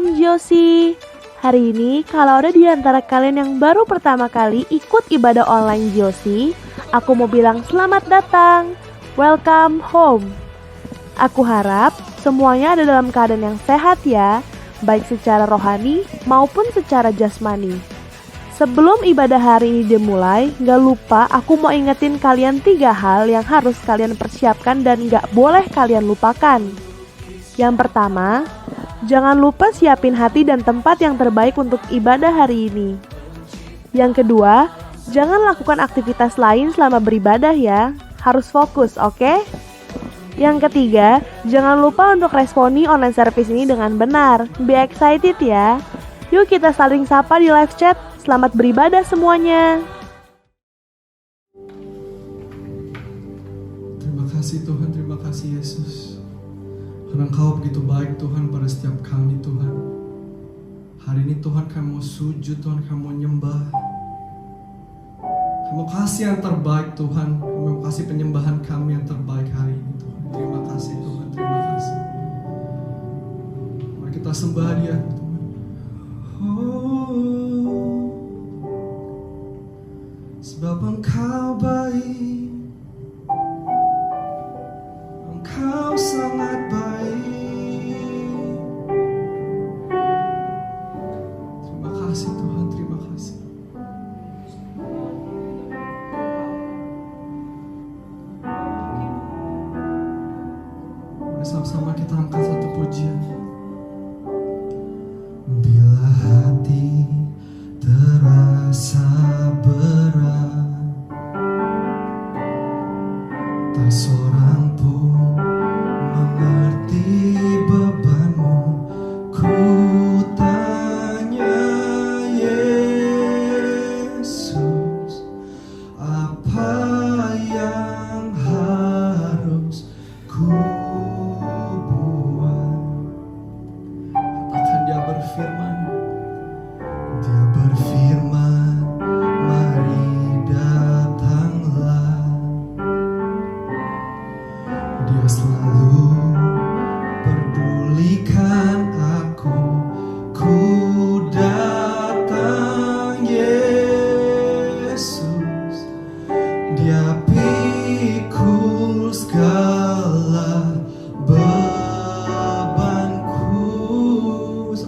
Shalom Josie. Hari ini kalau ada di antara kalian yang baru pertama kali ikut ibadah online Josie, aku mau bilang selamat datang. Welcome home. Aku harap semuanya ada dalam keadaan yang sehat ya, baik secara rohani maupun secara jasmani. Sebelum ibadah hari ini dimulai, gak lupa aku mau ingetin kalian 3 hal yang harus kalian persiapkan dan gak boleh kalian lupakan. Yang pertama, jangan lupa siapin hati dan tempat yang terbaik untuk ibadah hari ini. Yang kedua, jangan lakukan aktivitas lain selama beribadah ya. Harus fokus, oke? Yang ketiga, jangan lupa untuk responi online service ini dengan benar. Be excited ya. Yuk kita saling sapa di live chat. Selamat beribadah semuanya. Terima kasih Tuhan, terima kasih Yesus. Karena Engkau begitu baik Tuhan pada setiap kami Tuhan. Hari ini Tuhan kami mau sujud, Tuhan kami mau nyembah. Kami mau kasih yang terbaik Tuhan. Kami mau kasih penyembahan kami yang terbaik hari ini Tuhan. Terima kasih Tuhan, terima kasih. Mari kita sembah Dia Tuhan. Oh, sebab Engkau baik, Engkau sangat baik. Terima kasih Tuhan, terima kasih. Mari sama-sama kita angkat satu pujian. Bila hati terasa berat, tak seorang pun mengerti bebanmu. Ku tanya Yesus, apa yang harus ku buat? Katakan Dia berfirman. Dia berfirman, mari datanglah. Dia selalu pedulikan aku. Ku datang Yesus. Dia pikul segala bebanku.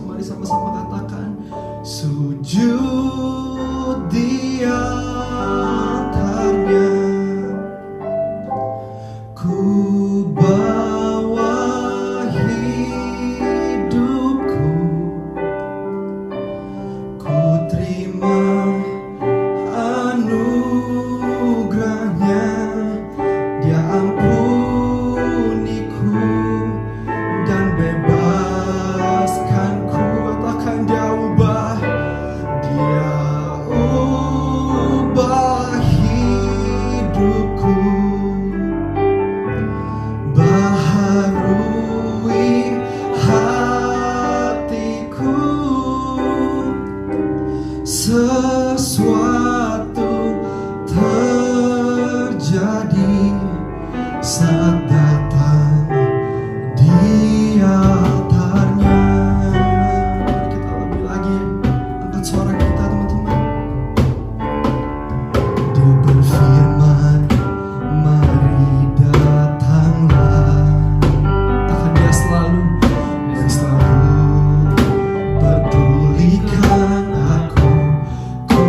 Mari sama-sama katakan, sujud di altarnya. Ku bawa hidupku, ku terima anugerahnya. Dia ampuniku dan bebaskanku. Katakan Dia ubah, Dia ubah hidupku, baharui hatiku. Sesuatu terjadi saat datang di altarnya. Mari kita lebih lagi angkat suara kita teman-teman. Dia berfirman, mari datanglah. Takkan Dia selalu pedulikan aku. Ku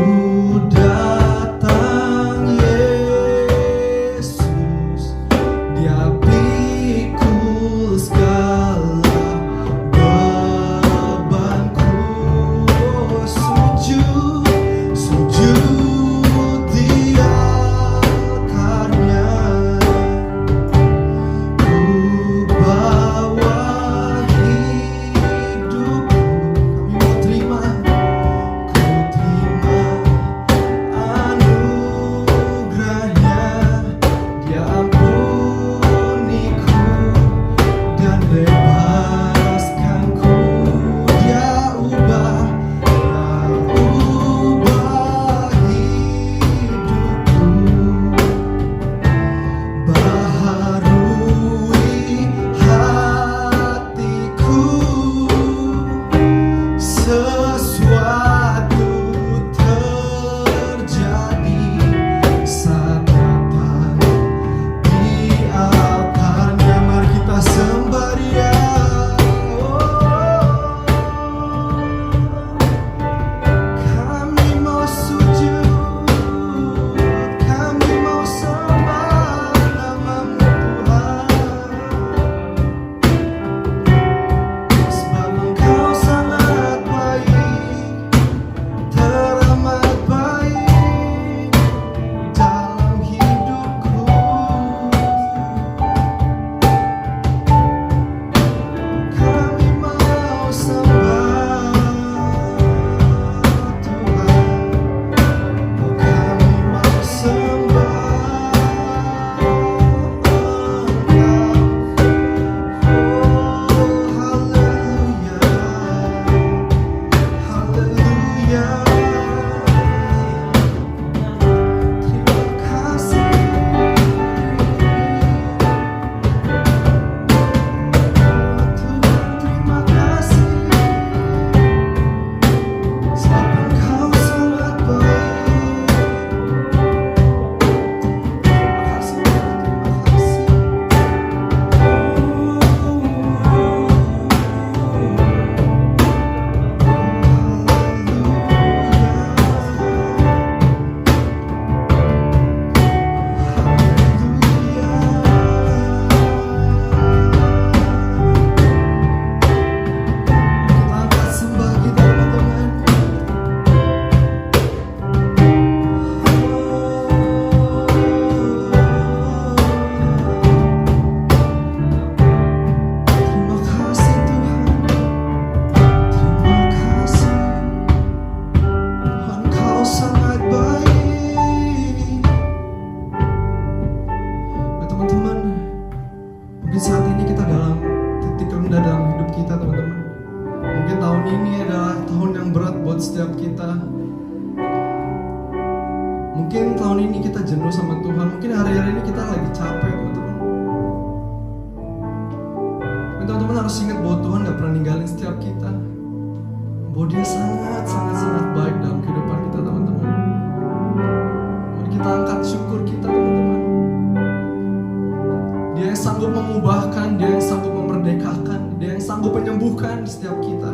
setiap kita. Mungkin tahun ini kita jenuh sama Tuhan, mungkin hari-hari ini kita lagi capek teman-teman. Teman-teman harus ingat bahwa Tuhan gak pernah ninggalin setiap kita, bahwa Dia sangat baik dalam kehidupan kita teman-teman. Mari kita angkat syukur kita teman-teman. Dia yang sanggup mengubahkan, Dia yang sanggup memerdekakan, Dia yang sanggup menyembuhkan setiap kita.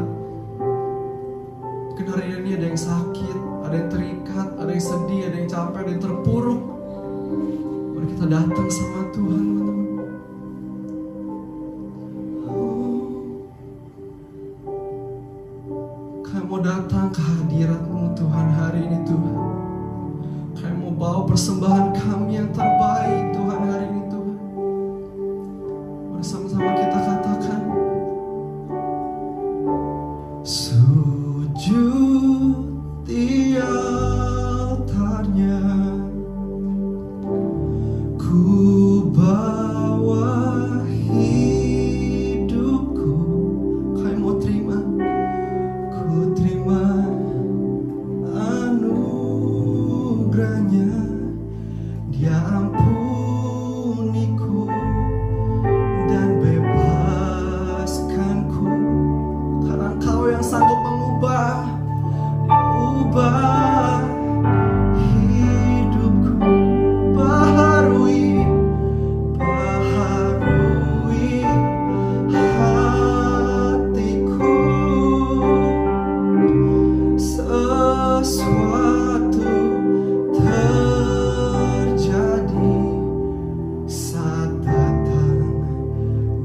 Mungkin hari ini ada yang sakit, ada yang terikat, ada yang sedih, ada yang capek, ada yang terpuruk. Mari kita datang sama Tuhan teman-teman. Kami mau datang ke hadirat-Mu Tuhan hari ini Tuhan. Kami mau bawa persembahan kami yang terbaik Tuhan hari ini Tuhan. Mari sama-sama kita katakan, sujud di altarnya, ku bawa hidupku. Kami mau terima, ku terima anugerahnya. Dia ampuniku dan bebaskanku, karena Engkau yang sanggup mengubah, ubah hidupku. Baharui hatiku. Sesuatu terjadi saat datang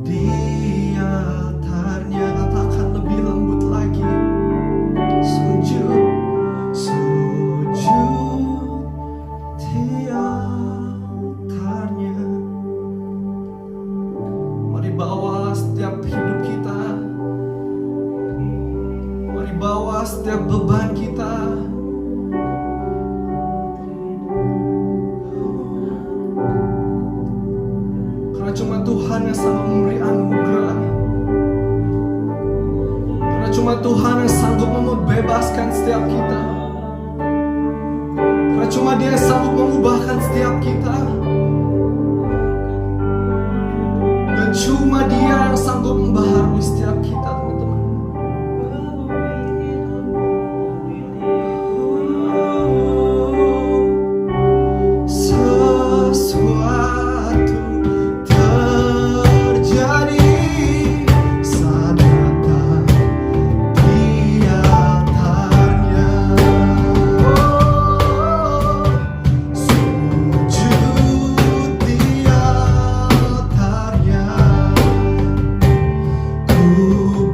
di altarnya. Katakan lebih lembut lagi, sujud di altarnya. Mari bawa setiap hidup kita, mari bawa setiap beban kita. Karena cuma Tuhan yang sanggup memberi anugerah, karena cuma Tuhan yang sanggup membebaskan setiap kita, karena cuma Dia yang sanggup mengubahkan setiap kita, dan cuma Dia yang sanggup membaharui setiap kita teman-teman. Sesuatu terjadi saat datang di altarnya. Sujud di altarnya, ku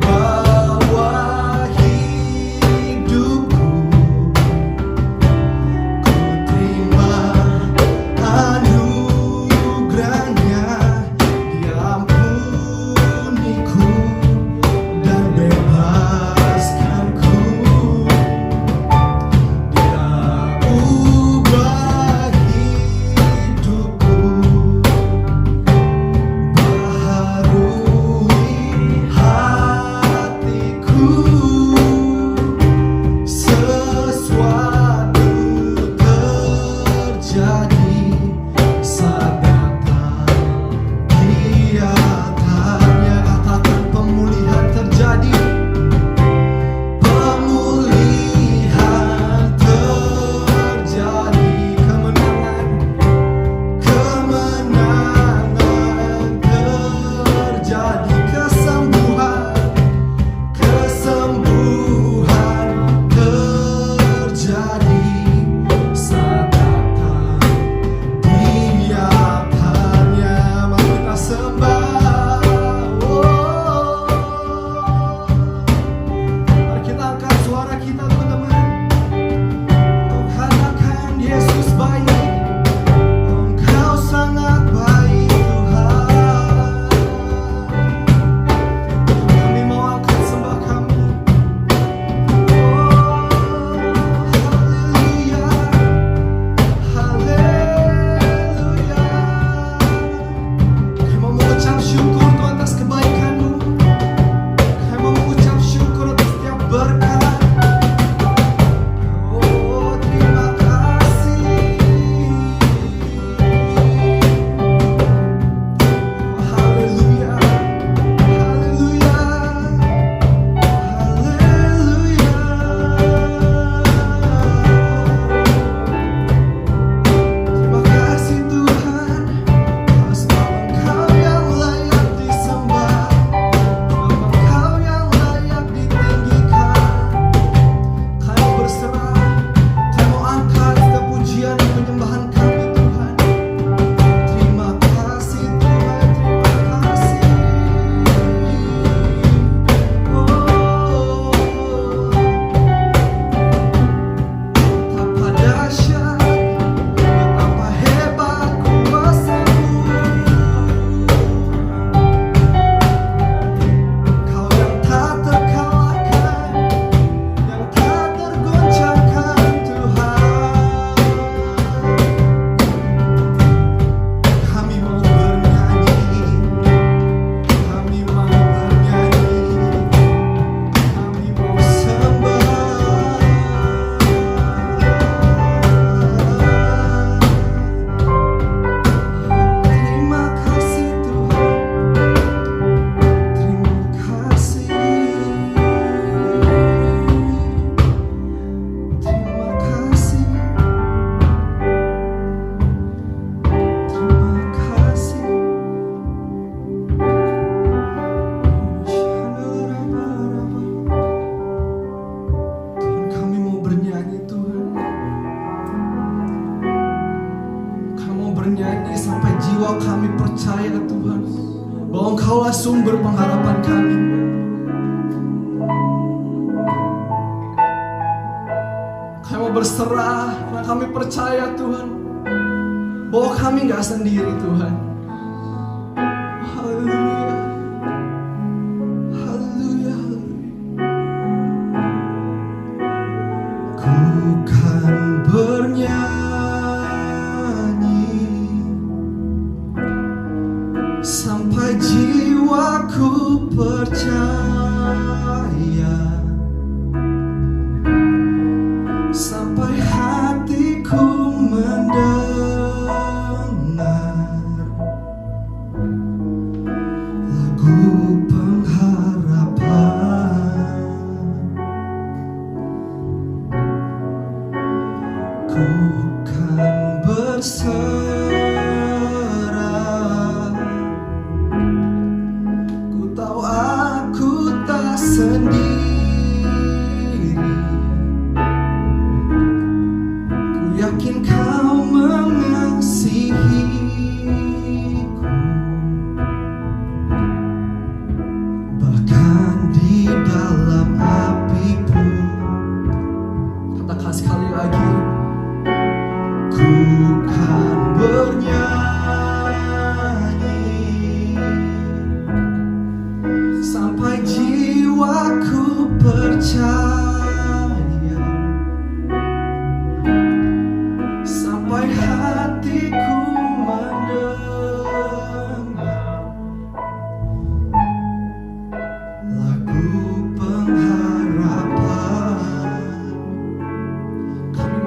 Engkau kami percaya Tuhan, bahwa Engkaulah sumber pengharapan kami. Kami mau berserah, karena kami percaya Tuhan, bahwa kami gak sendiri Tuhan. Haleluya. Haleluya. Ku kan bernyanyi sampai jiwaku percaya, sampai hatiku mendengar lagu pengharapan. Ku kan berserah, ku tahu aku tak sendiri. Ku yakin Kau mengasihiku, bahkan di dalam api pun. Katakan sekali lagi. Ku kan bernyanyi sampai jiwaku percaya, sampai hatiku mendengar lagu pengharapan. Kami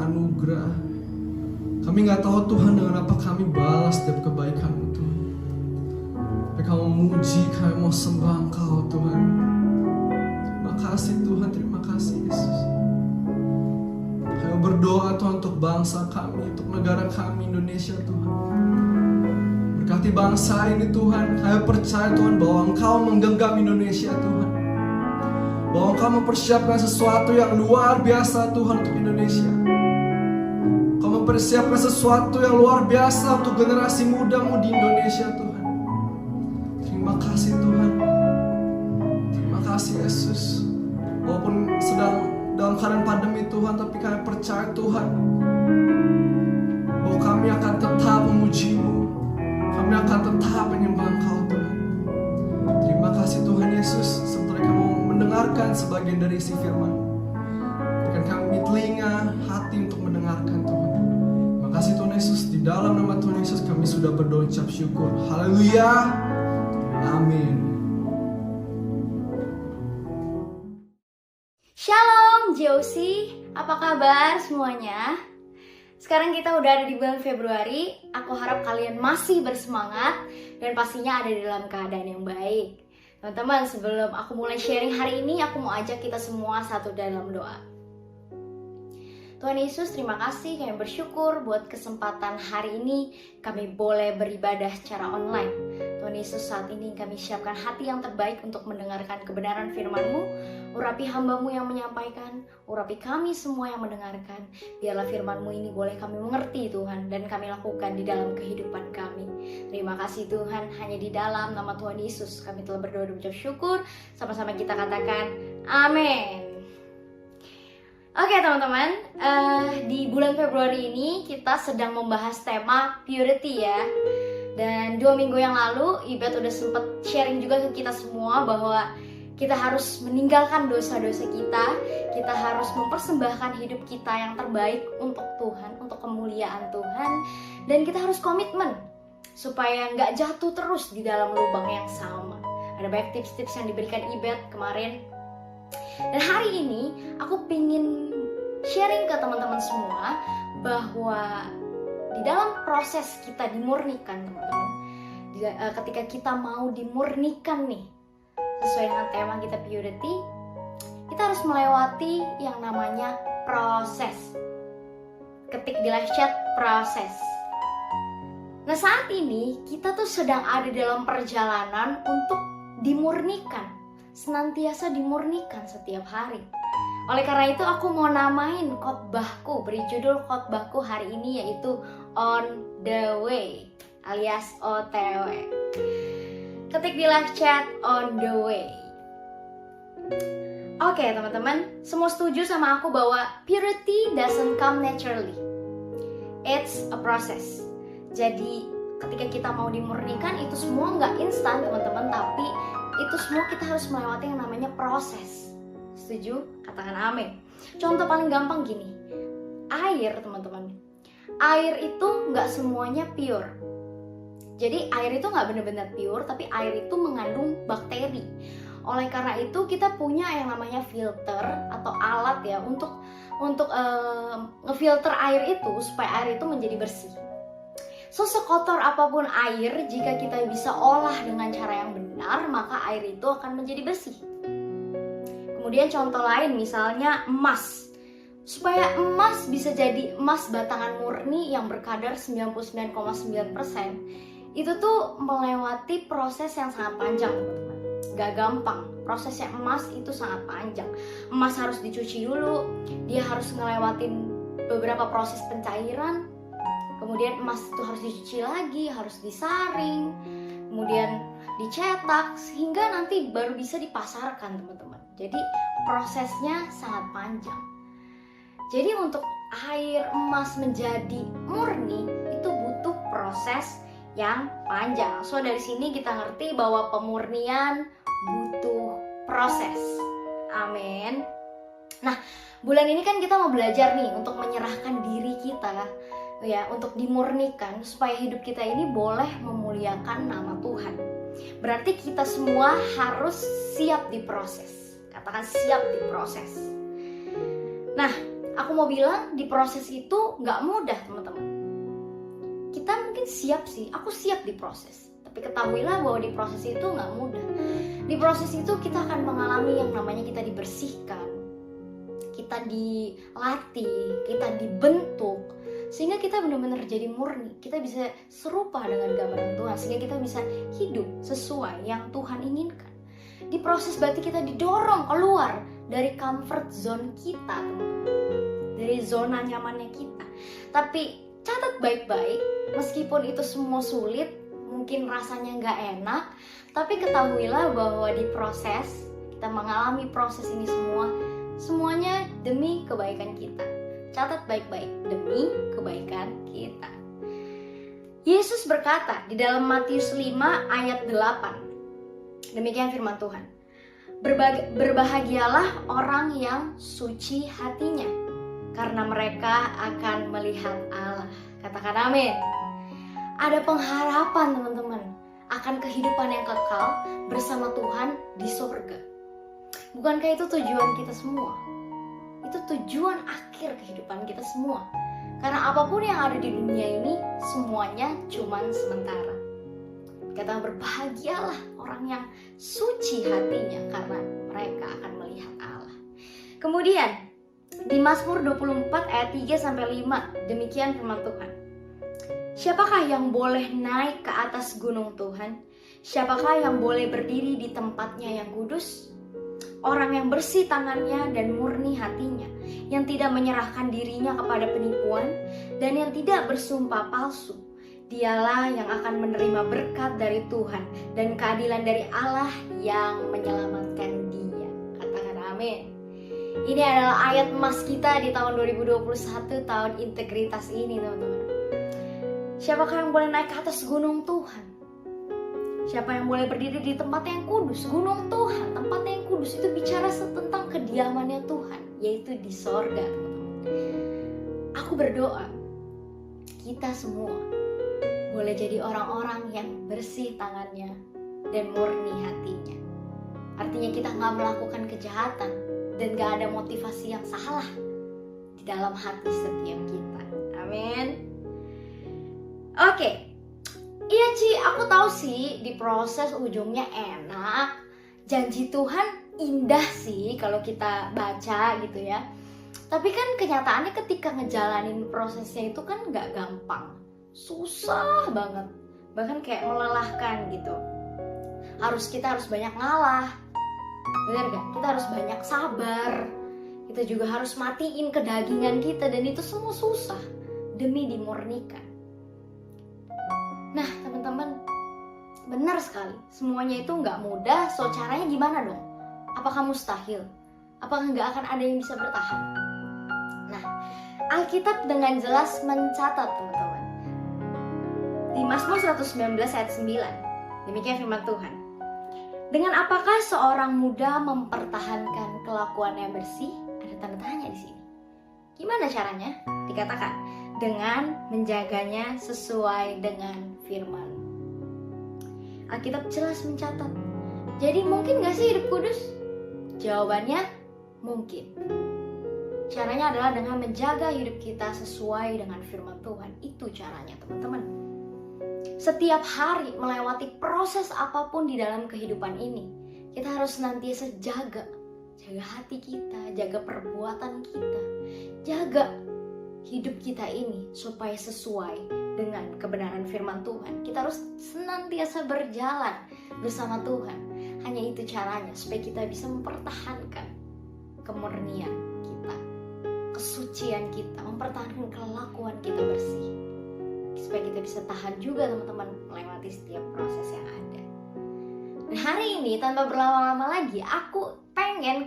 anugerah. Kami nggak tahu Tuhan dengan apa kami balas setiap kebaikan-Mu Tuhan. Tapi kami memuji, kami mau sembah Engkau Tuhan. Terima kasih Tuhan, terima kasih Yesus. Kami berdoa Tuhan untuk bangsa kami, untuk negara kami Indonesia Tuhan. Berkati bangsa ini Tuhan. Kami percaya Tuhan bahwa Engkau menggenggam Indonesia Tuhan. Bahwa Engkau mempersiapkan sesuatu yang luar biasa Tuhan untuk Indonesia. Engkau mempersiapkan sesuatu yang luar biasa untuk generasi muda-Mu di Indonesia Tuhan. Terima kasih Tuhan. Terima kasih Yesus. Walaupun sedang dalam keadaan pandemi Tuhan, tapi kami percaya Tuhan bahwa kami akan tetap memuji-Mu. Kami akan tetap menyembah Engkau Tuhan. Terima kasih Tuhan Yesus. Sementara kami mendengarkan sebagian dari isi firman, berikan kami telinga, hati untuk mendengarkan Tuhan. Terima kasih Tuhan Yesus. Di dalam nama Tuhan Yesus kami sudah berdoa ucap syukur. Haleluya. Amin. Shalom JOC, apa kabar semuanya? Sekarang kita udah ada di bulan Februari. Aku harap kalian masih bersemangat dan pastinya ada di dalam keadaan yang baik. Teman-teman, sebelum aku mulai sharing hari ini, aku mau ajak kita semua satu dalam doa. Tuhan Yesus, terima kasih, kami bersyukur buat kesempatan hari ini kami boleh beribadah secara online. Tuhan Yesus, saat ini kami siapkan hati yang terbaik untuk mendengarkan kebenaran firman-Mu. Urapi hamba-Mu yang menyampaikan, urapi kami semua yang mendengarkan. Biarlah firman-Mu ini boleh kami mengerti Tuhan, dan kami lakukan di dalam kehidupan kami. Terima kasih Tuhan, hanya di dalam nama Tuhan Yesus kami telah berdoa dan ucap syukur. Sama-sama kita katakan amin. Oke teman-teman, di bulan Februari ini kita sedang membahas tema purity ya. Dan 2 minggu yang lalu Ibet udah sempet sharing juga ke kita semua bahwa kita harus meninggalkan dosa-dosa kita. Kita harus mempersembahkan hidup kita yang terbaik untuk Tuhan, untuk kemuliaan Tuhan. Dan kita harus komitmen supaya nggak jatuh terus di dalam lubang yang sama. Ada banyak tips-tips yang diberikan Ibet kemarin. Dan hari ini aku pingin sharing ke teman-teman semua bahwa di dalam proses kita dimurnikan teman-teman, ketika kita mau dimurnikan nih sesuai dengan tema kita purity, kita harus melewati yang namanya proses. Ketik di live chat proses. Nah saat ini kita tuh sedang ada dalam perjalanan untuk dimurnikan, senantiasa dimurnikan setiap hari. Oleh karena itu aku mau namain khotbahku, beri judul khotbahku hari ini yaitu On the Way alias OTW. Ketik di live chat On the Way. Oke teman-teman, semua setuju sama aku bahwa purity doesn't come naturally. It's a process. Jadi ketika kita mau dimurnikan itu semua nggak instan teman-teman, tapi itu semua kita harus melewati yang namanya proses. Setuju? Katakan amin. Contoh paling gampang gini, air teman-teman. Air itu nggak semuanya pure. Jadi air itu nggak benar-benar pure, tapi air itu mengandung bakteri. Oleh karena itu kita punya yang namanya filter atau alat ya untuk ngefilter air itu supaya air itu menjadi bersih. So sekotor apapun air, jika kita bisa olah dengan cara yang benar, maka air itu akan menjadi bersih. Kemudian contoh lain misalnya emas. Supaya emas bisa jadi emas batangan murni yang berkadar 99,9%, itu tuh melewati proses yang sangat panjang teman-teman. Gak gampang, prosesnya emas itu sangat panjang. Emas harus dicuci dulu, dia harus ngelewatin beberapa proses pencairan. Kemudian emas itu harus dicuci lagi, harus disaring, kemudian dicetak, sehingga nanti baru bisa dipasarkan teman-teman. Jadi prosesnya sangat panjang. Jadi untuk air emas menjadi murni itu butuh proses yang panjang. So dari sini kita ngerti bahwa pemurnian butuh proses. Amin. Nah, bulan ini kan kita mau belajar nih untuk menyerahkan diri kita ya, untuk dimurnikan supaya hidup kita ini boleh memuliakan nama Tuhan. Berarti kita semua harus siap diproses. Katakan siap diproses. Nah, Aku mau bilang di proses itu gak mudah teman-teman. Kita mungkin siap sih, aku siap di proses. Tapi ketahuilah bahwa di proses itu gak mudah. Di proses itu kita akan mengalami yang namanya kita dibersihkan, kita dilatih, kita dibentuk, sehingga kita benar-benar jadi murni. Kita bisa serupa dengan gambaran Tuhan, sehingga kita bisa hidup sesuai yang Tuhan inginkan. Di proses berarti kita didorong keluar dari comfort zone kita, dari zona nyamannya kita. Tapi catat baik-baik, meskipun itu semua sulit, mungkin rasanya gak enak, tapi ketahuilah bahwa di proses, kita mengalami proses ini semuanya demi kebaikan kita. Catat baik-baik, demi kebaikan kita. Yesus berkata di dalam Matius 5 ayat 8, demikian firman Tuhan. Berbahagialah orang yang suci hatinya, karena mereka akan melihat Allah. Katakan amin. Ada pengharapan teman-teman akan kehidupan yang kekal bersama Tuhan di surga. Bukankah itu tujuan kita semua? Itu tujuan akhir kehidupan kita semua. Karena apapun yang ada di dunia ini, semuanya cuman sementara. Kata berbahagialah orang yang suci hatinya, karena mereka akan melihat Allah. Kemudian di Mazmur 24 ayat 3-5, demikian firman Tuhan. Siapakah yang boleh naik ke atas gunung Tuhan? Siapakah yang boleh berdiri di tempatnya yang kudus? Orang yang bersih tangannya dan murni hatinya, yang tidak menyerahkan dirinya kepada penipuan, dan yang tidak bersumpah palsu. Dialah yang akan menerima berkat dari Tuhan dan keadilan dari Allah yang menyelamatkan dia. Katakan amin. Ini adalah ayat emas kita di tahun 2021, tahun integritas ini teman-teman. Siapakah yang boleh naik ke atas gunung Tuhan? Siapa yang boleh berdiri di tempat yang kudus? Gunung Tuhan, tempat yang kudus itu bicara tentang kediamannya Tuhan, yaitu di sorga teman-teman. Aku berdoa kita semua boleh jadi orang-orang yang bersih tangannya dan murni hatinya. Artinya kita gak melakukan kejahatan dan gak ada motivasi yang salah di dalam hati setiap kita. Amin. Oke. Iya Ci, aku tahu sih di proses ujungnya enak. Janji Tuhan indah sih kalau kita baca gitu ya. Tapi kan kenyataannya ketika ngejalanin prosesnya itu kan gak gampang. Susah banget. Bahkan kayak melelahkan gitu. Kita harus banyak ngalah. Bener gak? Kita harus banyak sabar. Kita juga harus matiin kedagingan kita. Dan itu semua susah demi dimurnikan. Nah teman-teman, benar sekali, semuanya itu gak mudah. So caranya gimana dong? Apakah mustahil? Apakah gak akan ada yang bisa bertahan? Nah, Alkitab dengan jelas mencatat teman-teman di Mazmur 119 ayat 9, demikian firman Tuhan. Dengan apakah seorang muda mempertahankan kelakuannya bersih? Ada tanda tanya di sini. Gimana caranya? Dikatakan dengan menjaganya sesuai dengan firman. Alkitab jelas mencatat. Jadi mungkin gak sih hidup kudus? Jawabannya mungkin. Caranya adalah dengan menjaga hidup kita sesuai dengan firman Tuhan. Itu caranya teman-teman. Setiap hari melewati proses apapun di dalam kehidupan ini, kita harus senantiasa jaga hati kita, jaga perbuatan kita, jaga hidup kita ini supaya sesuai dengan kebenaran firman Tuhan. Kita harus senantiasa berjalan bersama Tuhan. Hanya itu caranya supaya kita bisa mempertahankan kemurnian kita, kesucian kita, mempertahankan kelakuan kita bersih, supaya kita bisa tahan juga teman-teman melewati setiap proses yang ada. Dan hari ini tanpa berlama-lama lagi, aku pengen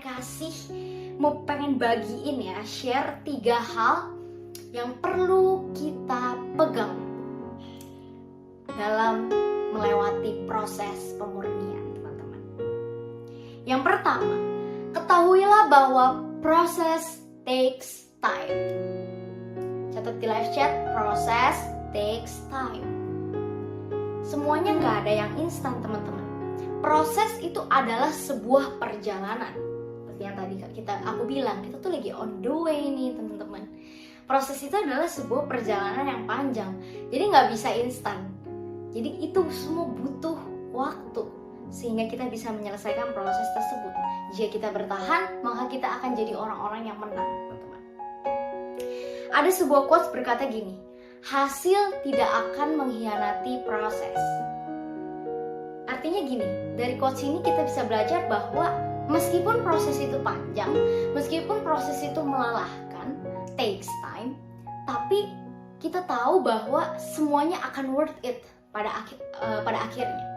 bagiin ya, share 3 hal yang perlu kita pegang dalam melewati proses pemurnian teman-teman. Yang pertama, ketahuilah bahwa proses takes time. Catat di live chat, proses takes time. Semuanya gak ada yang instan teman-teman. Proses itu adalah sebuah perjalanan. seperti yang tadi aku bilang, kita tuh lagi on the way nih teman-teman. Proses itu adalah sebuah perjalanan yang panjang, jadi nggak bisa instan. Jadi itu semua butuh waktu sehingga kita bisa menyelesaikan proses tersebut. Jika kita bertahan, maka kita akan jadi orang-orang yang menang, teman-teman. Ada sebuah quotes berkata gini, hasil tidak akan mengkhianati proses. Artinya gini, dari quotes ini kita bisa belajar bahwa meskipun proses itu panjang, meskipun proses itu melelahkan, takes time, tapi kita tahu bahwa semuanya akan worth it pada akhirnya.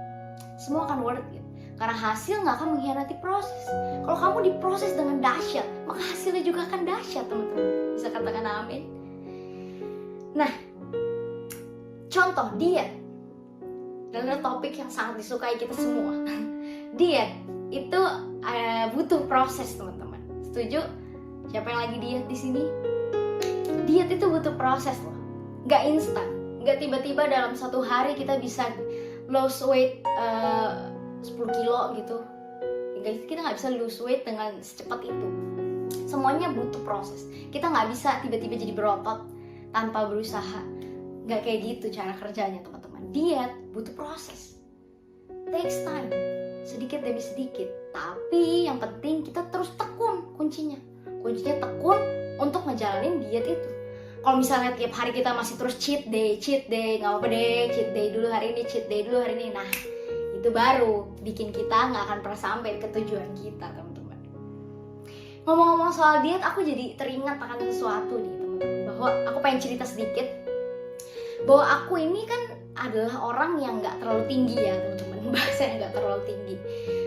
Semua akan worth it, karena hasil nggak akan mengkhianati proses. Kalau kamu diproses dengan dahsyat, maka hasilnya juga akan dahsyat, teman-teman. Bisa katakan amin. Nah, contoh diet adalah topik yang sangat disukai kita semua. Diet itu butuh proses, teman-teman. Setuju? Siapa yang lagi diet di sini? Diet itu butuh proses loh, nggak instan. Nggak tiba-tiba dalam satu hari kita bisa lose weight 10 kilo gitu. Kita nggak bisa lose weight dengan secepat itu. Semuanya butuh proses. Kita nggak bisa tiba-tiba jadi berotot tanpa berusaha. Nggak kayak gitu cara kerjanya, teman-teman. Diet butuh proses, takes time, sedikit demi sedikit. Tapi yang penting kita terus tekun. Kuncinya tekun untuk ngejalanin diet itu. Kalau misalnya tiap hari kita masih terus cheat day, nggak apa-apa deh, cheat day dulu hari ini, nah itu baru bikin kita nggak akan pernah sampai ke tujuan kita, teman-teman. Ngomong-ngomong soal diet, aku jadi teringat akan sesuatu nih, teman-teman, bahwa aku pengen cerita sedikit bahwa aku ini kan adalah orang yang nggak terlalu tinggi ya, teman-teman. Bahasanya nggak terlalu tinggi.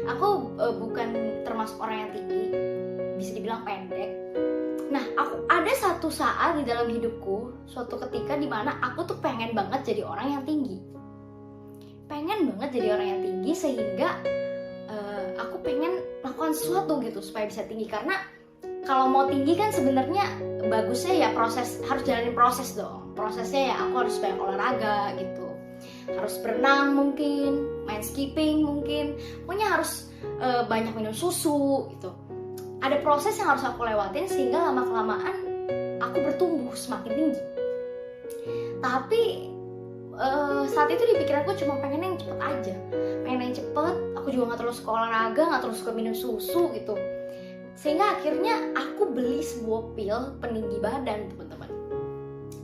Aku bukan termasuk orang yang tinggi, bisa dibilang pendek. Nah, aku ada satu saat di dalam hidupku, suatu ketika di mana aku tuh pengen banget jadi orang yang tinggi. Pengen banget jadi orang yang tinggi sehingga aku pengen lakukan sesuatu gitu supaya bisa tinggi. Karena kalau mau tinggi kan sebenarnya bagusnya ya harus jalanin proses dong. Prosesnya ya aku harus banyak olahraga gitu. Harus berenang mungkin, main skipping mungkin. Pokoknya harus banyak minum susu gitu. Ada proses yang harus aku lewatin sehingga lama-kelamaan aku bertumbuh semakin tinggi. Tapi saat itu di pikiranku cuma pengen yang cepet aja. Pengen yang cepet, aku juga gak terlalu suka olahraga, gak terlalu suka minum susu gitu. Sehingga akhirnya aku beli sebuah pil peninggi badan, teman-teman.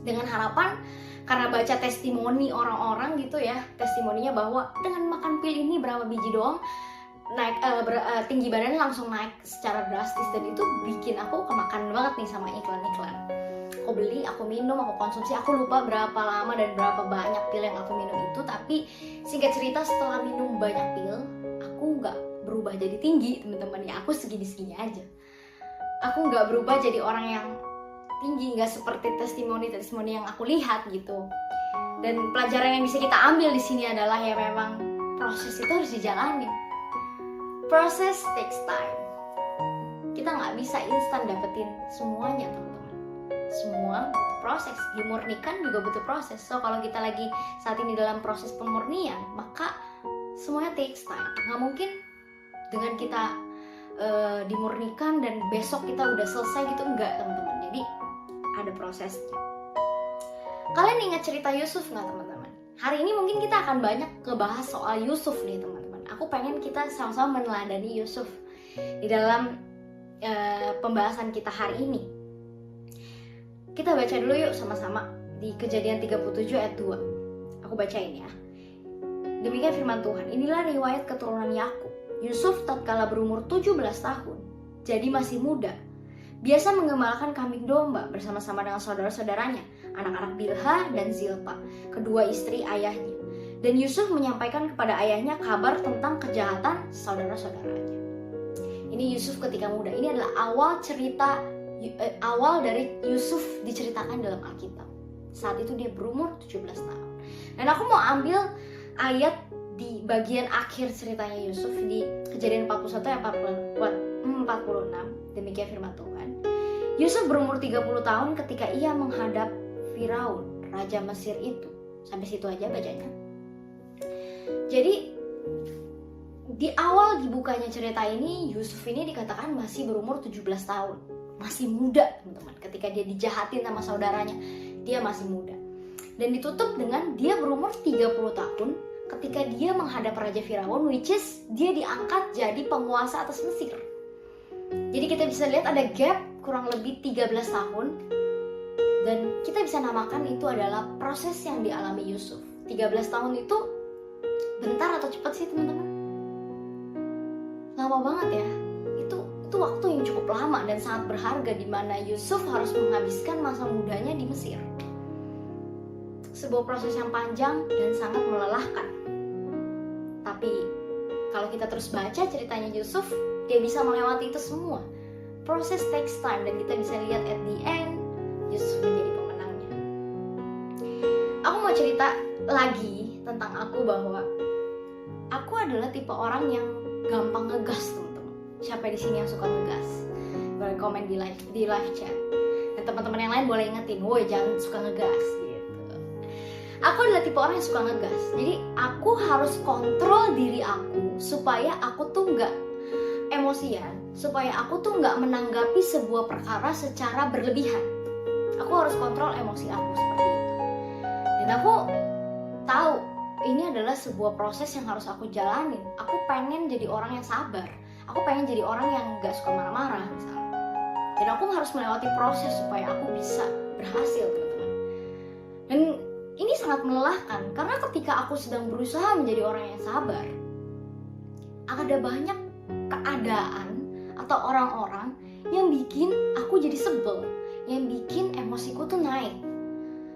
Dengan harapan, karena baca testimoni orang-orang gitu ya, testimoninya bahwa dengan makan pil ini berapa biji doang, tinggi badannya langsung naik secara drastis. Dan itu bikin aku kemakan banget nih sama iklan-iklan. Aku beli, aku minum, aku konsumsi. Aku lupa berapa lama dan berapa banyak pil yang aku minum itu. Tapi singkat cerita, setelah minum banyak pil, aku gak berubah jadi tinggi, teman-teman. Ya aku segini-segini aja. Aku gak berubah jadi orang yang tinggi, gak seperti testimoni yang aku lihat gitu. Dan pelajaran yang bisa kita ambil di sini adalah ya memang proses itu harus dijalani. Proses takes time. Kita nggak bisa instan dapetin semuanya, teman-teman. Semua butuh proses. Dimurnikan juga butuh proses. So kalau kita lagi saat ini dalam proses pemurnian, maka semuanya takes time. Nggak mungkin dengan kita dimurnikan dan besok kita udah selesai gitu, enggak, teman-teman. Jadi ada prosesnya. Kalian ingat cerita Yusuf nggak, teman-teman? Hari ini mungkin kita akan banyak ngebahas soal Yusuf nih, teman-teman. Aku pengen kita sama-sama meneladani Yusuf di dalam pembahasan kita hari ini. Kita baca dulu yuk sama-sama di Kejadian 37 ayat 2. Aku bacain ya. Demikian firman Tuhan. Inilah riwayat keturunan Yakub. Yusuf tatkala berumur 17 tahun, jadi masih muda, biasa mengembalakan kambing domba bersama-sama dengan saudara-saudaranya, anak-anak Bilha dan Zilpa, kedua istri ayahnya. Dan Yusuf menyampaikan kepada ayahnya kabar tentang kejahatan saudara-saudaranya. Ini Yusuf ketika muda. Ini adalah awal dari Yusuf diceritakan dalam Alkitab. Saat itu dia berumur 17 tahun. Dan aku mau ambil ayat di bagian akhir ceritanya Yusuf di Kejadian 41 ayat 46. Demikian firman Tuhan. Yusuf berumur 30 tahun ketika ia menghadap Firaun, raja Mesir itu. Sampai situ aja bacanya. Jadi di awal dibukanya cerita ini, Yusuf ini dikatakan masih berumur 17 tahun. Masih muda, teman-teman. Ketika dia dijahatin sama saudaranya, dia masih muda. Dan ditutup dengan dia berumur 30 tahun ketika dia menghadap Raja Firaun, which is dia diangkat jadi penguasa atas Mesir. Jadi kita bisa lihat ada gap kurang lebih 13 tahun. Dan kita bisa namakan itu adalah proses yang dialami Yusuf. 13 tahun itu bentar atau cepat sih teman-teman? Lama banget ya. Itu waktu yang cukup lama dan sangat berharga di mana Yusuf harus menghabiskan masa mudanya di Mesir. Sebuah proses yang panjang dan sangat melelahkan. Tapi kalau kita terus baca ceritanya Yusuf, dia bisa melewati itu semua. Proses takes time dan kita bisa lihat at the end Yusuf menjadi pemenangnya. Aku mau cerita lagi tentang aku bahwa aku adalah tipe orang yang gampang ngegas, teman-teman. Siapa di sini yang suka ngegas? Boleh komen di live chat. Dan teman-teman yang lain boleh ingetin, woi jangan suka ngegas gitu. Aku adalah tipe orang yang suka ngegas. Jadi aku harus kontrol diri aku supaya aku tuh nggak emosian, supaya aku tuh nggak menanggapi sebuah perkara secara berlebihan. Aku harus kontrol emosi aku seperti itu. Dan aku tahu ini adalah sebuah proses yang harus aku jalanin. Aku pengen jadi orang yang sabar. Aku pengen jadi orang yang gak suka marah-marah misalnya. Dan aku harus melewati proses supaya aku bisa berhasil, teman-teman. Dan ini sangat melelahkan karena ketika aku sedang berusaha menjadi orang yang sabar, ada banyak keadaan atau orang-orang yang bikin aku jadi sebel, yang bikin emosiku tuh naik.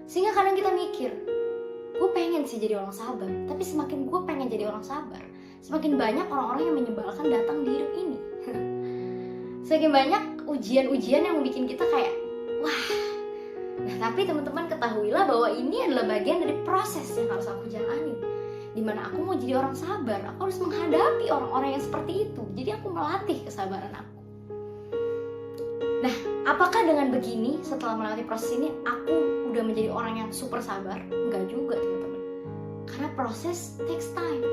Sehingga kadang kita mikir, gue pengen sih jadi orang sabar, tapi semakin gue pengen jadi orang sabar, semakin banyak orang-orang yang menyebalkan datang di hidup ini. Semakin banyak ujian-ujian yang bikin kita kayak, wah. Nah tapi teman-teman ketahuilah bahwa ini adalah bagian dari proses yang harus aku jalani. Dimana aku mau jadi orang sabar, aku harus menghadapi orang-orang yang seperti itu. Jadi aku melatih kesabaran aku. Nah, apakah dengan begini setelah melewati proses ini aku udah menjadi orang yang super sabar? Enggak juga teman-teman. Karena proses takes time.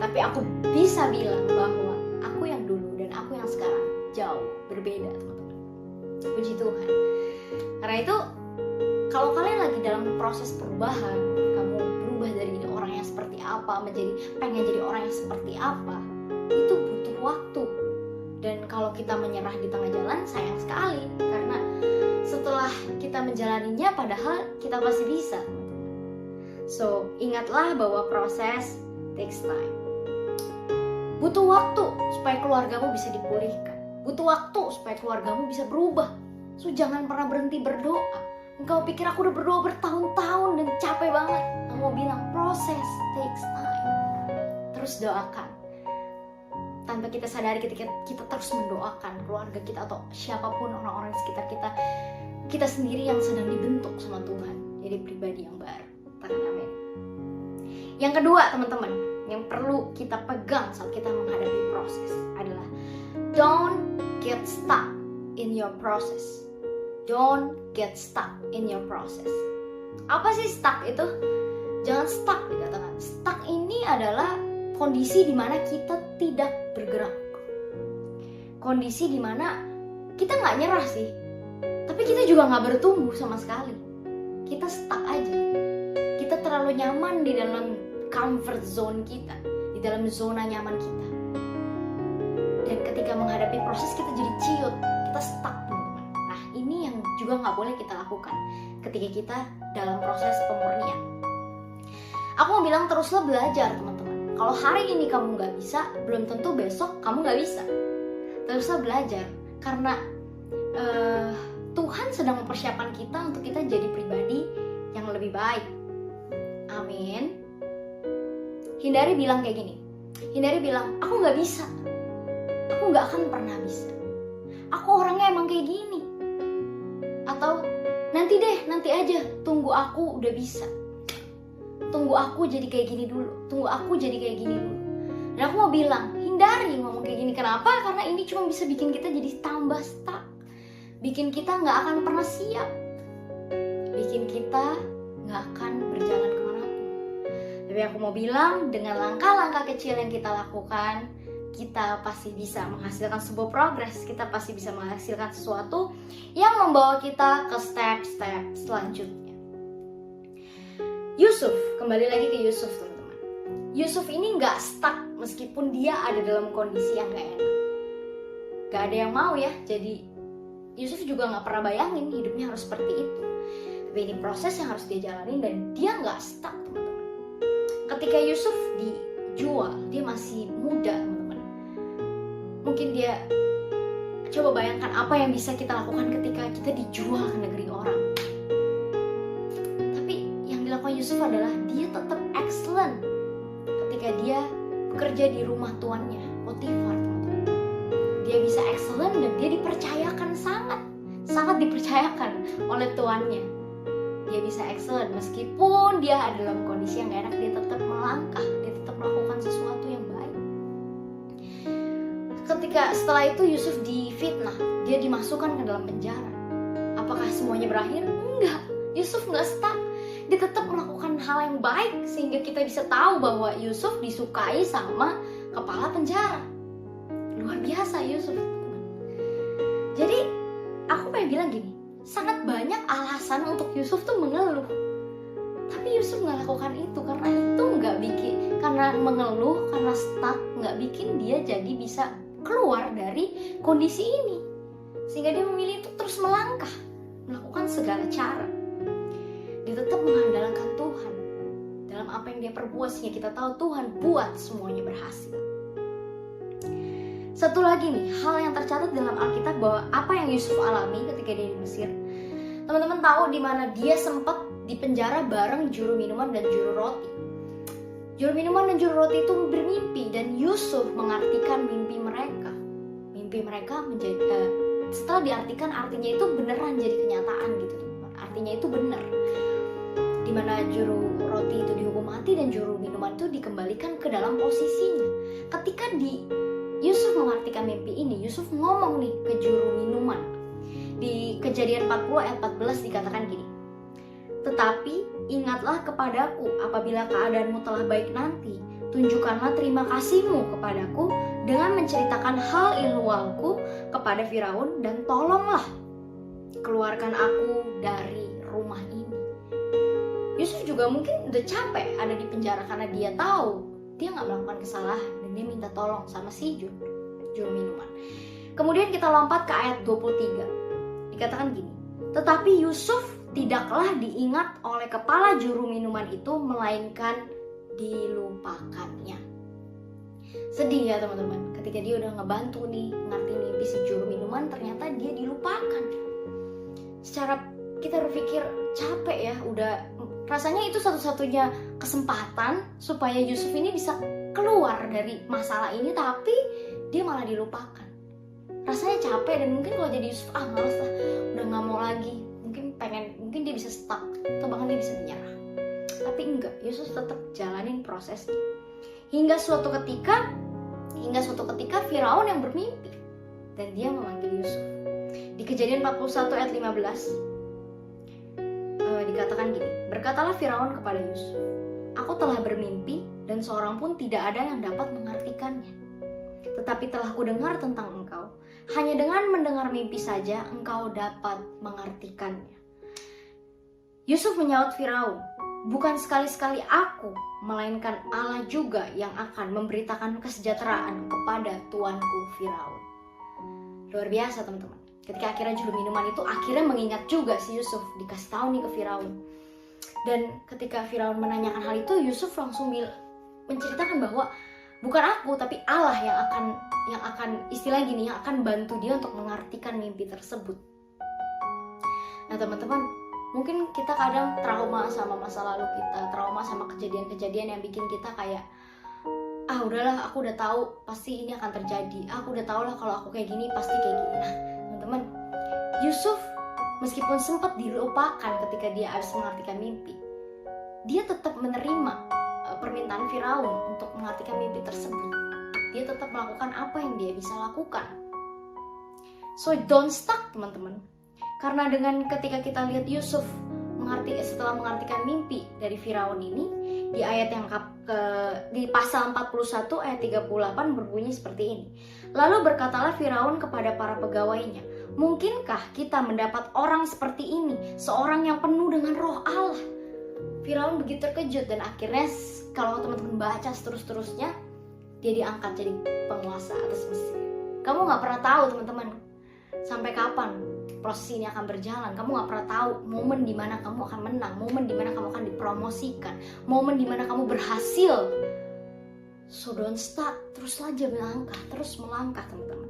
Tapi aku bisa bilang bahwa aku yang dulu dan aku yang sekarang jauh berbeda teman-teman. Puji Tuhan. Karena itu kalau kalian lagi dalam proses perubahan, kamu berubah dari orang yang seperti apa menjadi pengen jadi orang yang seperti apa, itu butuh waktu. Dan kalau kita menyerah di tengah jalan, sayang sekali. Karena setelah kita menjalaninya, padahal kita masih bisa, teman-teman. So, ingatlah bahwa proses takes time. Butuh waktu supaya keluargamu bisa dipulihkan. Butuh waktu supaya keluargamu bisa berubah. So, jangan pernah berhenti berdoa. Engkau pikir aku udah berdoa bertahun-tahun dan capek banget. Aku mau bilang, proses takes time. Terus doakan. Tanpa kita sadari ketika kita terus mendoakan keluarga kita atau siapapun orang-orang di sekitar kita, kita sendiri yang sedang dibentuk sama Tuhan jadi pribadi yang baru. Katakan amin. Yang kedua teman-teman, yang perlu kita pegang saat kita menghadapi proses adalah don't get stuck in your process. Don't get stuck in your process. Apa sih stuck itu? Jangan stuck dikatakan. Stuck ini adalah kondisi di mana kita tidak bergerak. Kondisi di mana kita nggak nyerah sih, tapi kita juga nggak bertumbuh sama sekali. Kita stuck aja. Kita terlalu nyaman di dalam comfort zone kita, di dalam zona nyaman kita. Dan ketika menghadapi proses kita jadi ciut, kita stuck teman-teman. Nah ini yang juga nggak boleh kita lakukan ketika kita dalam proses pemurnian. Aku mau bilang teruslah belajar teman-teman. Kalau hari ini kamu nggak bisa, belum tentu besok kamu nggak bisa. Teruslah belajar, karena Tuhan sedang mempersiapkan kita untuk kita jadi pribadi yang lebih baik. Amin. Hindari bilang kayak gini. Hindari bilang, aku nggak bisa. Aku nggak akan pernah bisa. Aku orangnya emang kayak gini. Atau nanti deh, nanti aja. Tunggu aku udah bisa. Tunggu aku jadi kayak gini dulu. Tunggu aku jadi kayak gini dulu. Dan aku mau bilang, hindari ngomong kayak gini. Kenapa? Karena ini cuma bisa bikin kita jadi tambah stuck. Bikin kita gak akan pernah siap. Bikin kita gak akan berjalan kemanapun. Tapi Tapi aku mau bilang, dengan langkah-langkah kecil yang kita lakukan, kita pasti bisa menghasilkan sebuah progres. Kita pasti bisa menghasilkan sesuatu yang membawa kita ke step-step selanjutnya. Yusuf, kembali lagi ke Yusuf teman-teman. Yusuf ini gak stuck meskipun dia ada dalam kondisi yang gak enak. Gak ada yang mau ya, jadi Yusuf juga gak pernah bayangin hidupnya harus seperti itu. Tapi ini proses yang harus dia jalanin dan dia gak stuck teman-teman. Ketika Yusuf dijual, dia masih muda teman-teman. Mungkin dia, coba bayangkan apa yang bisa kita lakukan ketika kita dijual ke negeri orang. Tapi yang dilakukan Yusuf adalah dia tetap excellent ketika dia bekerja di rumah tuannya, Potifar teman-teman. Dia bisa excellent dan dia dipercayakan sangat dipercayakan oleh tuannya. Dia bisa excellent meskipun dia ada dalam kondisi yang gak enak, dia tetap melangkah, dia tetap melakukan sesuatu yang baik. Ketika setelah itu Yusuf difitnah, dia dimasukkan ke dalam penjara. Apakah semuanya berakhir? Enggak, Yusuf gak stuck. Dia tetap melakukan hal yang baik sehingga kita bisa tahu bahwa Yusuf disukai sama kepala penjara. Luar biasa Yusuf. Jadi aku pengen bilang gini, sangat banyak alasan untuk Yusuf tuh mengeluh. Tapi Yusuf gak lakukan itu karena itu gak bikin, karena mengeluh, karena stuck gak bikin dia jadi bisa keluar dari kondisi ini. Sehingga dia memilih untuk terus melangkah, melakukan segala cara. Dia tetap mengandalkan Tuhan dalam apa yang dia perbuat sehingga kita tahu Tuhan buat semuanya berhasil. Satu lagi nih, hal yang tercatat dalam Alkitab bahwa apa yang Yusuf alami ketika dia di Mesir. Teman-teman tahu di mana dia sempat dipenjara bareng juru minuman dan juru roti. Juru minuman dan juru roti itu bermimpi dan Yusuf mengartikan mimpi mereka. Mimpi mereka menjadi setelah diartikan artinya itu beneran jadi kenyataan gitu teman-teman. Artinya itu benar. Di mana juru roti itu dihukum mati dan juru minuman itu dikembalikan ke dalam posisinya. Ketika Yusuf mengartikan mimpi ini, Yusuf ngomong nih ke juru minuman. Di Kejadian 40 ayat 14 dikatakan gini, "Tetapi ingatlah kepadaku apabila keadaanmu telah baik nanti, tunjukkanlah terima kasihmu kepadaku dengan menceritakan hal ihwalku kepada Firaun dan tolonglah keluarkan aku dari rumah ini." Yusuf juga mungkin udah capek ada di penjara karena dia tahu dia gak melakukan kesalahan dan dia minta tolong sama si juru minuman. Kemudian kita lompat ke ayat 23. Dikatakan gini, "Tetapi Yusuf tidaklah diingat oleh kepala juru minuman itu, melainkan dilupakannya." Sedih ya teman-teman, ketika dia udah ngebantu nih ngerti mimpi si juru minuman, ternyata dia dilupakan. Secara kita berpikir capek ya, udah rasanya itu satu-satunya kesempatan supaya Yusuf ini bisa keluar dari masalah ini, tapi dia malah dilupakan. Rasanya capek dan mungkin kalau jadi Yusuf, males lah, udah gak mau lagi. Mungkin dia bisa stuck atau bahkan dia bisa menyerah. Tapi enggak, Yusuf tetap jalanin prosesnya. Hingga suatu ketika Firaun yang bermimpi dan dia memanggil Yusuf. Di Kejadian 41 ayat 15 dikatakan gini, "Berkatalah Firaun kepada Yusuf, aku telah bermimpi dan seorang pun tidak ada yang dapat mengartikannya. Tetapi telah kudengar tentang engkau. Hanya dengan mendengar mimpi saja engkau dapat mengartikannya." Yusuf menyaut Firaun, "Bukan sekali-sekali aku, melainkan Allah juga yang akan memberitakan kesejahteraan kepada tuanku Firaun." Luar biasa teman-teman. Ketika akhirnya juru minuman itu akhirnya mengingat juga si Yusuf, dikasih tahu nih ke Firaun. Dan ketika Firaun menanyakan hal itu, Yusuf langsung menceritakan bahwa bukan aku tapi Allah yang akan istilah gini, yang akan bantu dia untuk mengartikan mimpi tersebut. Nah teman-teman, mungkin kita kadang trauma sama masa lalu kita, trauma sama kejadian-kejadian yang bikin kita kayak, udahlah, aku udah tahu pasti ini akan terjadi. Aku udah tahu lah kalau aku kayak gini pasti kayak gini. Nah teman-teman, Yusuf meskipun sempat dilupakan ketika dia harus mengartikan mimpi, dia tetap menerima permintaan Firaun untuk mengartikan mimpi tersebut. Dia tetap melakukan apa yang dia bisa lakukan. So don't stuck teman-teman. Karena dengan ketika kita lihat Yusuf setelah mengartikan mimpi dari Firaun ini, Di ayat yang di pasal 41 ayat 38 berbunyi seperti ini. Lalu berkatalah Firaun kepada para pegawainya, mungkinkah kita mendapat orang seperti ini, seorang yang penuh dengan roh Allah? Firaun begitu terkejut dan akhirnya kalau teman-teman baca terus-terusnya, dia diangkat jadi penguasa atas Mesir. Kamu gak pernah tahu teman-teman sampai kapan proses ini akan berjalan. Kamu gak pernah tahu momen dimana kamu akan menang, momen dimana kamu akan dipromosikan, momen dimana kamu berhasil. So don't stop, terus saja terus melangkah teman-teman.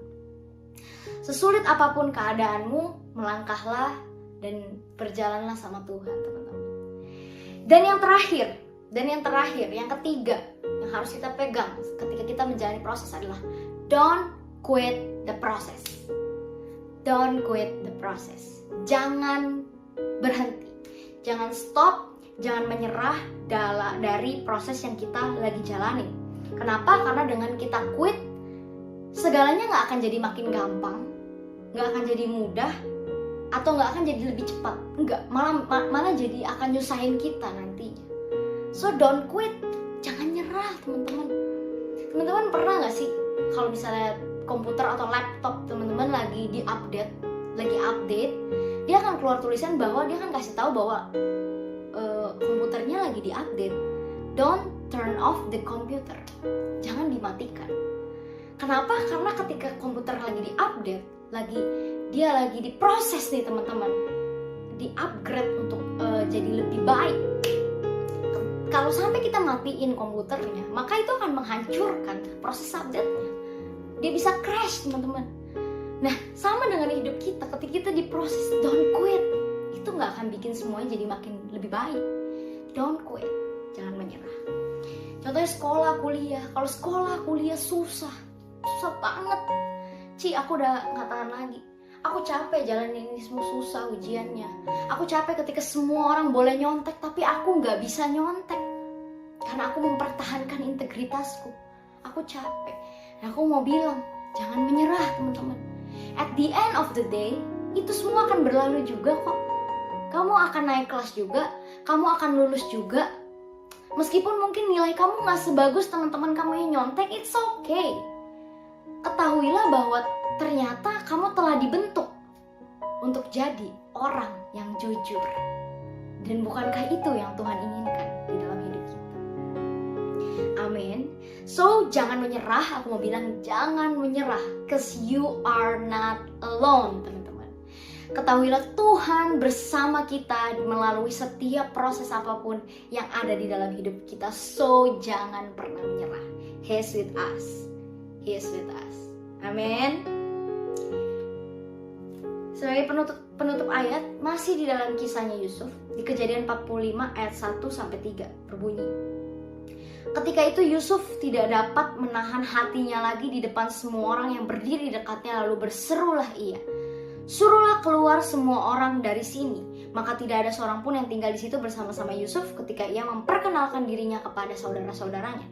Sesulit apapun keadaanmu, melangkahlah dan berjalanlah sama Tuhan teman-teman. Dan yang terakhir, yang ketiga yang harus kita pegang ketika kita menjalani proses adalah don't quit the process. Don't quit the process. Jangan berhenti, jangan stop, jangan menyerah dari proses yang kita lagi jalani. Kenapa? Karena dengan kita quit, segalanya gak akan jadi makin gampang, gak akan jadi mudah, atau gak akan jadi lebih cepat. Enggak, malah jadi akan nyusahin kita nantinya. So don't quit, jangan nyerah teman-teman. Teman-teman pernah gak sih kalau misalnya komputer atau laptop teman-teman lagi update, dia akan keluar tulisan bahwa dia akan kasih tahu bahwa komputernya lagi diupdate. Don't turn off the computer. Jangan dimatikan. Kenapa? Karena ketika komputer lagi diupdate, dia lagi diproses nih teman-teman, di-upgrade untuk jadi lebih baik. Kalau sampai kita matiin komputernya, maka itu akan menghancurkan proses update-nya. Dia bisa crash teman-teman. Nah, sama dengan hidup kita, ketika kita diproses, don't quit. Itu gak akan bikin semuanya jadi makin lebih baik. Don't quit, jangan menyerah. Contohnya sekolah, kuliah. Kalau sekolah, kuliah susah banget. Aku udah gak tahan lagi. Aku capek jalanin ini semua, susah ujiannya. Aku capek ketika semua orang boleh nyontek, tapi aku gak bisa nyontek. Karena aku mempertahankan integritasku. Aku capek. Dan aku mau bilang, jangan menyerah teman-teman. At the end of the day, itu semua akan berlalu juga kok. Kamu akan naik kelas juga, kamu akan lulus juga. Meskipun mungkin nilai kamu gak sebagus teman-teman kamu yang nyontek, it's okay. Ketahuilah bahwa ternyata kamu telah dibentuk untuk jadi orang yang jujur. Dan bukankah itu yang Tuhan inginkan di dalam hidup kita? Amin. So, jangan menyerah. Aku mau bilang jangan menyerah. Cause you are not alone, teman-teman. Ketahuilah Tuhan bersama kita melalui setiap proses apapun yang ada di dalam hidup kita. So, jangan pernah menyerah. He is with us. He is with us. Amin. Sebagai penutup ayat, masih di dalam kisahnya Yusuf, di Kejadian 45 ayat 1-3 berbunyi. Ketika itu Yusuf tidak dapat menahan hatinya lagi di depan semua orang yang berdiri dekatnya, lalu berserulah ia, suruhlah keluar semua orang dari sini. Maka tidak ada seorang pun yang tinggal di situ bersama-sama Yusuf ketika ia memperkenalkan dirinya kepada saudara-saudaranya.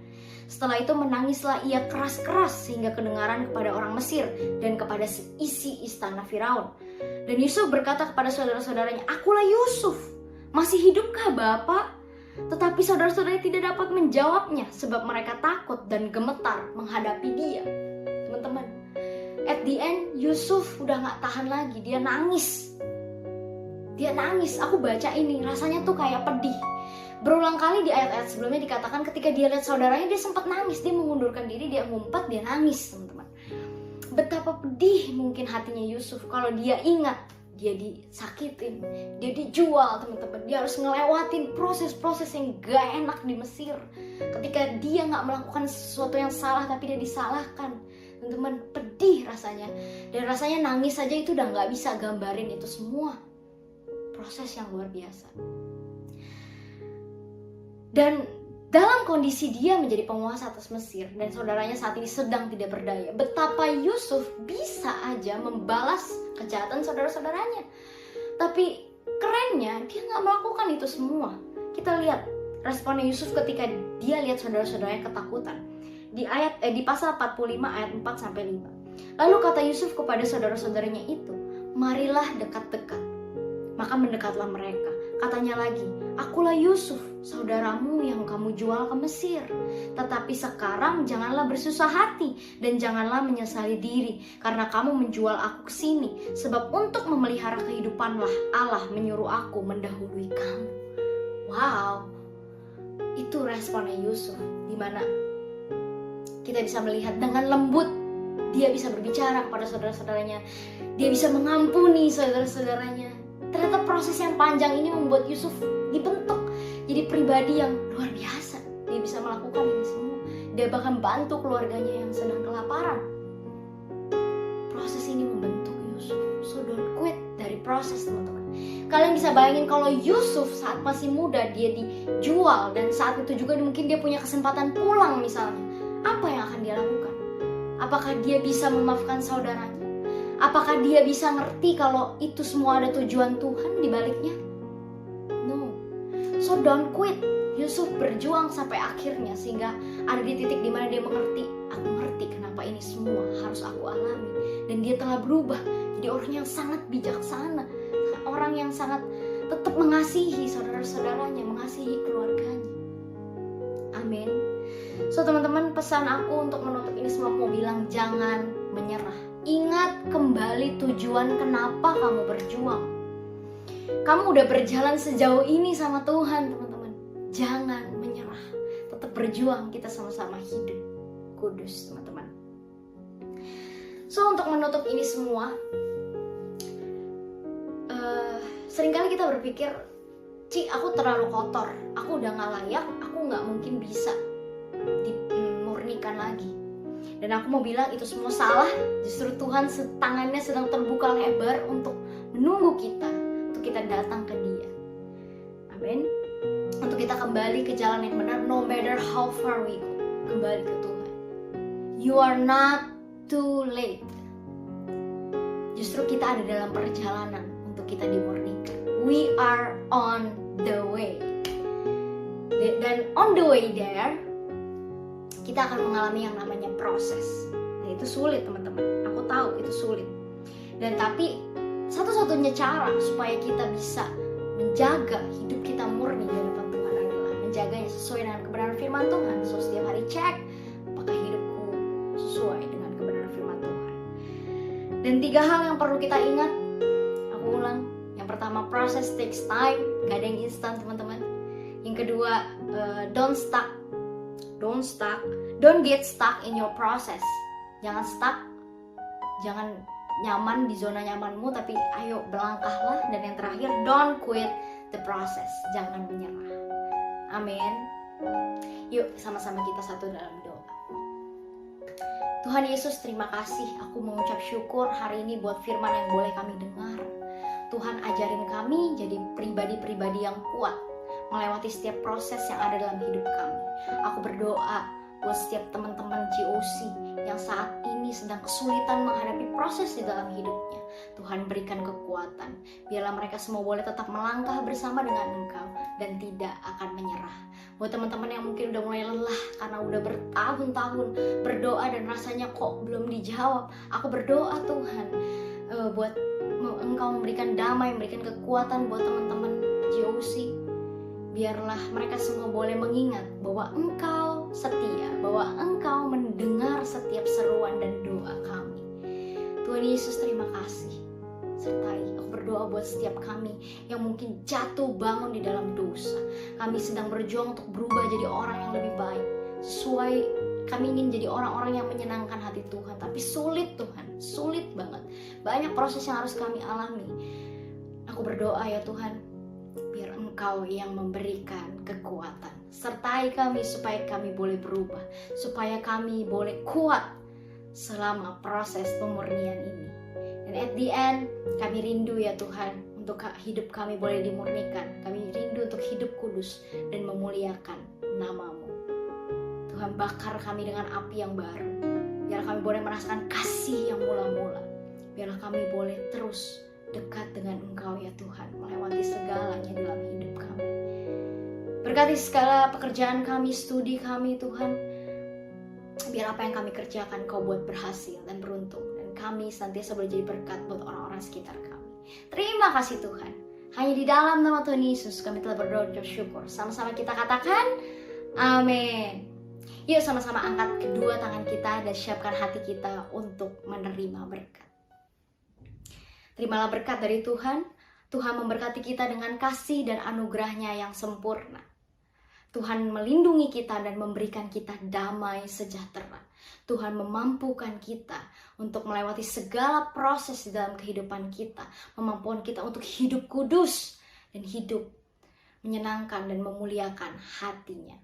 Setelah itu menangislah ia keras-keras sehingga kedengaran kepada orang Mesir dan kepada isi istana Firaun. Dan Yusuf berkata kepada saudara-saudaranya, akulah Yusuf, masih hidupkah Bapak? Tetapi saudara-saudaranya tidak dapat menjawabnya sebab mereka takut dan gemetar menghadapi dia. Teman-teman, at the end Yusuf udah gak tahan lagi, dia nangis. Aku baca ini rasanya tuh kayak pedih. Berulang kali di ayat-ayat sebelumnya dikatakan ketika dia lihat saudaranya dia sempat nangis, dia mengundurkan diri, dia ngumpet, dia nangis teman-teman. Betapa pedih mungkin hatinya Yusuf kalau dia ingat dia disakitin, dia dijual teman-teman, dia harus ngelewatin proses-proses yang gak enak di Mesir. Ketika dia gak melakukan sesuatu yang salah tapi dia disalahkan, teman-teman, pedih rasanya. Dan rasanya nangis saja itu udah gak bisa gambarin itu semua. Proses yang luar biasa. Dan dalam kondisi dia menjadi penguasa atas Mesir dan saudaranya saat ini sedang tidak berdaya, betapa Yusuf bisa aja membalas kejahatan saudara-saudaranya. Tapi kerennya dia gak melakukan itu semua. Kita lihat responnya Yusuf ketika dia lihat saudara-saudaranya ketakutan. Di pasal 45 ayat 4-5. Lalu kata Yusuf kepada saudara-saudaranya itu, marilah dekat-dekat. Maka mendekatlah mereka. Katanya lagi, Akulah Yusuf, saudaramu yang kamu jual ke Mesir. Tetapi sekarang janganlah bersusah hati dan janganlah menyesali diri karena kamu menjual aku ke sini. Sebab untuk memelihara kehidupanlah Allah menyuruh aku mendahului kamu. Wow, itu responnya Yusuf, dimana kita bisa melihat dengan lembut dia bisa berbicara kepada saudara-saudaranya. Dia bisa mengampuni saudara-saudaranya. Ternyata proses yang panjang ini membuat Yusuf dibentuk jadi pribadi yang luar biasa. Dia bisa melakukan ini semua. Dia bahkan bantu keluarganya yang sedang kelaparan. Proses ini membentuk Yusuf. So don't quit dari proses, teman-teman. Kalian bisa bayangin kalau Yusuf saat masih muda dia dijual, dan saat itu juga mungkin dia punya kesempatan pulang misalnya. Apa yang akan dia lakukan? Apakah dia bisa memaafkan saudaranya? Apakah dia bisa ngerti kalau itu semua ada tujuan Tuhan di baliknya? No. So don't quit. Yusuf berjuang sampai akhirnya sehingga ada di titik dimana dia mengerti, aku ngerti kenapa ini semua harus aku alami. Dan dia telah berubah jadi orang yang sangat bijaksana, orang yang sangat tetap mengasihi saudara-saudaranya, mengasihi keluarganya. Amin. So teman-teman, pesan aku untuk menutup ini semua, aku mau bilang jangan menyerah. Ingat kembali tujuan kenapa kamu berjuang. Kamu udah berjalan sejauh ini sama Tuhan, teman-teman. Jangan menyerah. Tetap berjuang, kita sama-sama hidup kudus, teman-teman. So untuk menutup ini semua, seringkali kita berpikir, aku terlalu kotor, aku udah gak layak, aku gak mungkin bisa dimurnikan lagi. Dan aku mau bilang itu semua salah. Justru Tuhan tangannya sedang terbuka lebar untuk menunggu kita, untuk kita datang ke Dia. Amin. Untuk kita kembali ke jalan yang benar, no matter how far we go. Kembali ke Tuhan. You are not too late. Justru kita ada dalam perjalanan untuk kita dimurnikan. We are on the way. Dan on the way there, kita akan mengalami yang namanya proses. Nah, itu sulit, teman-teman. Aku tahu itu sulit. Dan tapi satu-satunya cara supaya kita bisa menjaga hidup kita murni di hadapan Tuhan adalah menjaganya sesuai dengan kebenaran firman Tuhan. So setiap hari cek apakah hidupku sesuai dengan kebenaran firman Tuhan. Dan 3 hal yang perlu kita ingat. Aku ulang. Yang pertama, proses takes time. Gak ada yang instan, teman-teman. Yang kedua, don't get stuck in your process. Jangan stuck, jangan nyaman di zona nyamanmu, tapi ayo berlangkahlah. Dan yang terakhir, don't quit the process. Jangan menyerah. Amin. Yuk sama-sama kita satu dalam doa. Tuhan Yesus, terima kasih. Aku mengucap syukur hari ini buat firman yang boleh kami dengar. Tuhan ajarin kami jadi pribadi-pribadi yang kuat melewati setiap proses yang ada dalam hidup kami. Aku berdoa buat setiap teman-teman GOC yang saat ini sedang kesulitan menghadapi proses di dalam hidupnya. Tuhan berikan kekuatan. Biarlah mereka semua boleh tetap melangkah bersama dengan Engkau dan tidak akan menyerah. Buat teman-teman yang mungkin udah mulai lelah karena udah bertahun-tahun berdoa dan rasanya kok belum dijawab, aku berdoa Tuhan buat Engkau memberikan damai, memberikan kekuatan buat teman-teman GOC. Biarlah mereka semua boleh mengingat bahwa Engkau setia, bahwa Engkau mendengar setiap seruan dan doa kami. Tuhan Yesus, terima kasih. Sertai aku berdoa buat setiap kami yang mungkin jatuh bangun di dalam dosa. Kami sedang berjuang untuk berubah jadi orang yang lebih baik. Sesuai, kami ingin jadi orang-orang yang menyenangkan hati Tuhan. Tapi sulit Tuhan, sulit banget. Banyak proses yang harus kami alami. Aku berdoa ya Tuhan, biar Engkau yang memberikan kekuatan. Sertai kami supaya kami boleh berubah. Supaya kami boleh kuat selama proses pemurnian ini. Dan at the end, kami rindu ya Tuhan untuk hidup kami boleh dimurnikan. Kami rindu untuk hidup kudus dan memuliakan nama-Mu. Tuhan, bakar kami dengan api yang baru. Biar kami boleh merasakan kasih yang mula-mula. Biarlah kami boleh terus dekat dengan Engkau ya Tuhan, melewati segalanya dalam hidup kami. Berkati segala pekerjaan kami, studi kami Tuhan. Biar apa yang kami kerjakan Kau buat berhasil dan beruntung. Dan kami senantiasa boleh jadi berkat buat orang-orang sekitar kami. Terima kasih Tuhan. Hanya di dalam nama Tuhan Yesus kami telah berdoa dan bersyukur. Sama-sama kita katakan, amin. Yuk sama-sama angkat kedua tangan kita dan siapkan hati kita untuk menerima berkat. Terimalah berkat dari Tuhan. Tuhan memberkati kita dengan kasih dan anugerahnya yang sempurna. Tuhan melindungi kita dan memberikan kita damai sejahtera. Tuhan memampukan kita untuk melewati segala proses di dalam kehidupan kita. Memampukan kita untuk hidup kudus dan hidup menyenangkan dan memuliakan hatinya.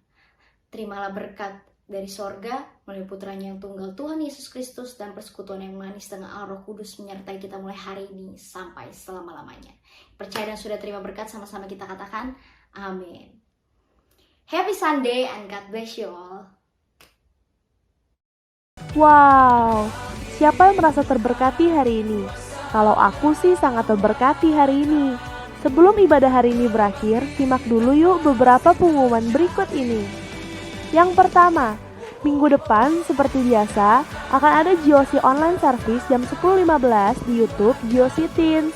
Terimalah berkat dari sorga melalui putranya yang tunggal Tuhan Yesus Kristus dan persekutuan yang manis dengan Allah Roh Kudus menyertai kita mulai hari ini sampai selama-lamanya. Percaya dan sudah terima berkat, sama-sama kita katakan amin. Happy Sunday and God bless you all. Wow, siapa yang merasa terberkati hari ini? Kalau aku sih sangat terberkati hari ini. Sebelum ibadah hari ini berakhir, simak dulu yuk beberapa pengumuman berikut ini. Yang pertama, minggu depan seperti biasa akan ada GOC Online Service jam 10.15 di YouTube GOC Teens.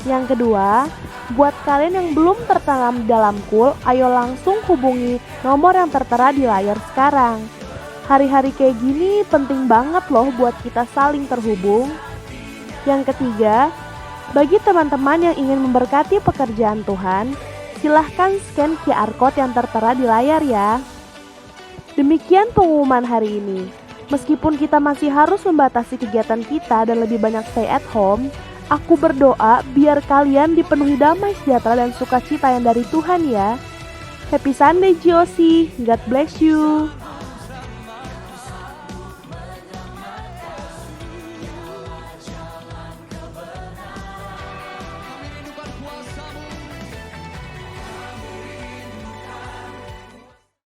Yang kedua, buat kalian yang belum tertanam dalam Cool, ayo langsung hubungi nomor yang tertera di layar sekarang. Hari-hari kayak gini penting banget loh buat kita saling terhubung. Yang ketiga, bagi teman-teman yang ingin memberkati pekerjaan Tuhan, silahkan scan QR Code yang tertera di layar ya. Demikian pengumuman hari ini. Meskipun kita masih harus membatasi kegiatan kita dan lebih banyak stay at home, aku berdoa biar kalian dipenuhi damai sejahtera dan sukacita yang dari Tuhan ya. Happy Sunday GOC, God bless you.